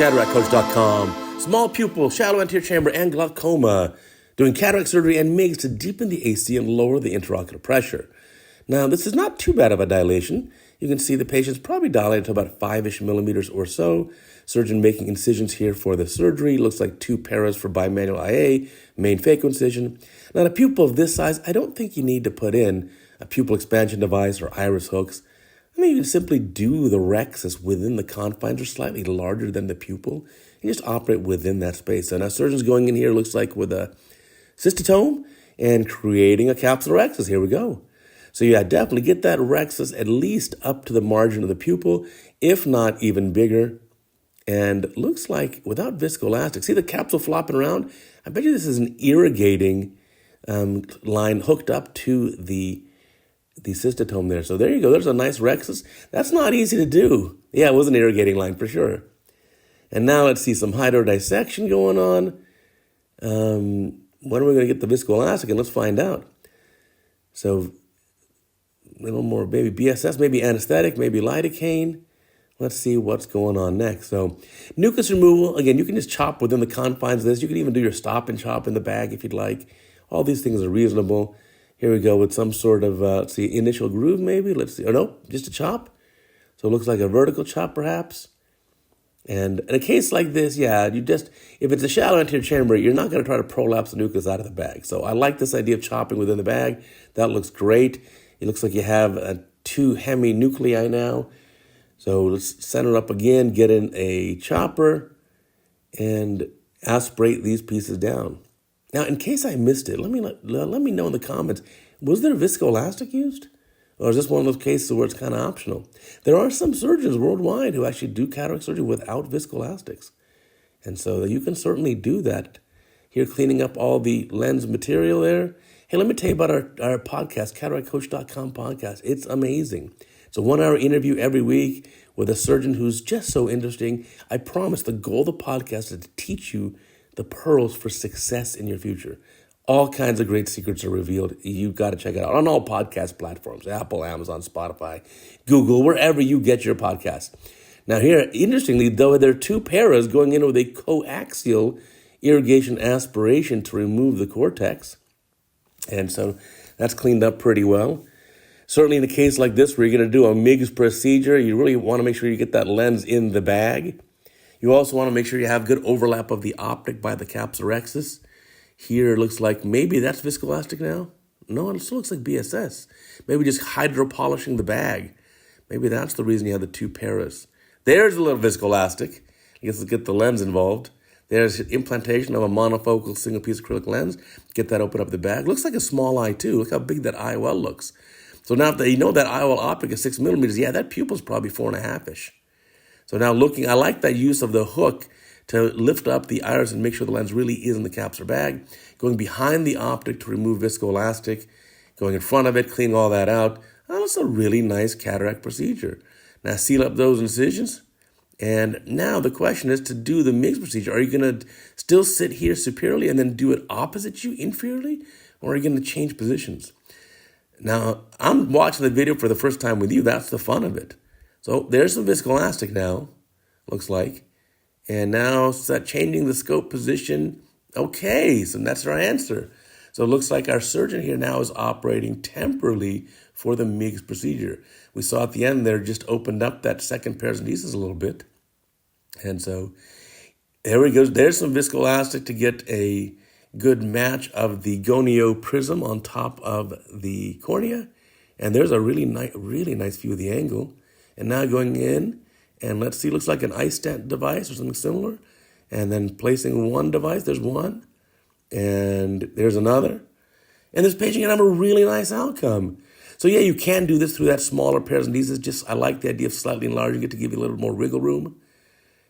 CataractCoach.com. Small pupil, shallow anterior chamber, and glaucoma. Doing cataract surgery and MIGS to deepen the AC and lower the intraocular pressure. Now, this is not too bad of a dilation. You can see the patient's probably dilated to about 5-ish millimeters or so. Surgeon making incisions here for the surgery. Looks like 2 paras for bimanual IA, main phaco incision. Now, in a pupil of this size, I don't think you need to put in a pupil expansion device or iris hooks. I mean, you can simply do the rhexis within the confines or slightly larger than the pupil and just operate within that space. So now surgeon's going in here, looks like with a cystotome and creating a capsulorhexis. Here we go. So yeah, definitely get that rhexis at least up to the margin of the pupil, if not even bigger. And looks like without viscoelastic, see the capsule flopping around? I bet you this is an irrigating line hooked up to the cystotome there. So there you go. There's a nice rhexis. That's not easy to do. Yeah, it was an irrigating line for sure. And now let's see some hydrodissection going on. When are we going to get the viscoelastic? And let's find out. So a little more maybe BSS, maybe anesthetic, maybe lidocaine. Let's see what's going on next. So nucleus removal, again, you can just chop within the confines of this. You can even do your stop and chop in the bag if you'd like. All these things are reasonable. Here we go with some sort of, let's see, initial groove maybe. Let's see. Oh, no, just a chop. So it looks like a vertical chop perhaps. And in a case like this, yeah, you just, if it's a shallow anterior chamber, you're not going to try to prolapse the nucleus out of the bag. So I like this idea of chopping within the bag. That looks great. It looks like you have 2 heminuclei now. So let's center up again, get in a chopper, and aspirate these pieces down. Now, in case I missed it, let me know in the comments, was there viscoelastic used? Or is this one of those cases where it's kind of optional? There are some surgeons worldwide who actually do cataract surgery without viscoelastics. And so you can certainly do that. Here, cleaning up all the lens material there. Hey, let me tell you about our podcast, CataractCoach.com podcast. It's amazing. It's a 1-hour interview every week with a surgeon who's just so interesting. I promise the goal of the podcast is to teach you the pearls for success in your future. All kinds of great secrets are revealed. You've got to check it out on all podcast platforms, Apple, Amazon, Spotify, Google, wherever you get your podcast. Now here, interestingly, though, there are 2 paras going in with a coaxial irrigation aspiration to remove the cortex. And so that's cleaned up pretty well. Certainly in a case like this where you're going to do a MIGS procedure, you really want to make sure you get that lens in the bag. You also want to make sure you have good overlap of the optic by the capsulorhexis. Here it looks like maybe that's viscoelastic now. No, it still looks like BSS. Maybe just hydropolishing the bag. Maybe that's the reason you have the 2 paras. There's a little viscoelastic. I guess let's get the lens involved. There's implantation of a monofocal single piece acrylic lens. Get that open up the bag. Looks like a small eye too. Look how big that IOL looks. So now that you know that IOL optic is 6 millimeters, yeah, that pupil's probably 4.5-ish. So now looking, I like that use of the hook to lift up the iris and make sure the lens really is in the capsular bag. Going behind the optic to remove viscoelastic. Going in front of it, cleaning all that out. That's a really nice cataract procedure. Now seal up those incisions. And now the question is to do the MIGS procedure. Are you going to still sit here superiorly and then do it opposite you inferiorly? Or are you going to change positions? Now, I'm watching the video for the first time with you. That's the fun of it. So there's some viscoelastic now, looks like. And now start changing the scope position. Okay, so that's our answer. So it looks like our surgeon here now is operating temporally for the MIGS procedure. We saw at the end there just opened up that second paracentesis a little bit. And so there we go. There's some viscoelastic to get a good match of the gonio prism on top of the cornea. And there's a really nice view of the angle. And now going in, and let's see, looks like an iStent device or something similar. And then placing one device, there's one, and there's another. And this patient can have a really nice outcome. So yeah, you can do this through that smaller paracentesis. Just, I like the idea of slightly enlarging it to give you a little more wiggle room.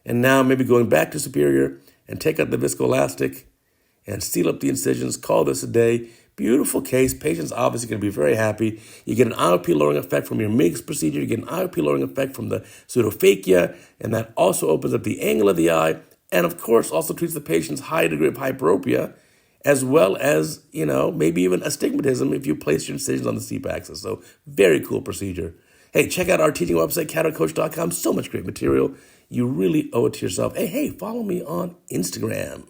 And now maybe going back to superior and take out the viscoelastic and seal up the incisions, call this a day. Beautiful case. Patient's obviously going to be very happy. You get an IOP lowering effect from your MIGS procedure. You get an IOP lowering effect from the pseudophakia, and that also opens up the angle of the eye, and of course also treats the patient's high degree of hyperopia, as well as, maybe even astigmatism if you place your incisions on the CEEP axis. So very cool procedure. Hey, check out our teaching website, CataractCoach.com. So much great material. You really owe it to yourself. Hey, follow me on Instagram.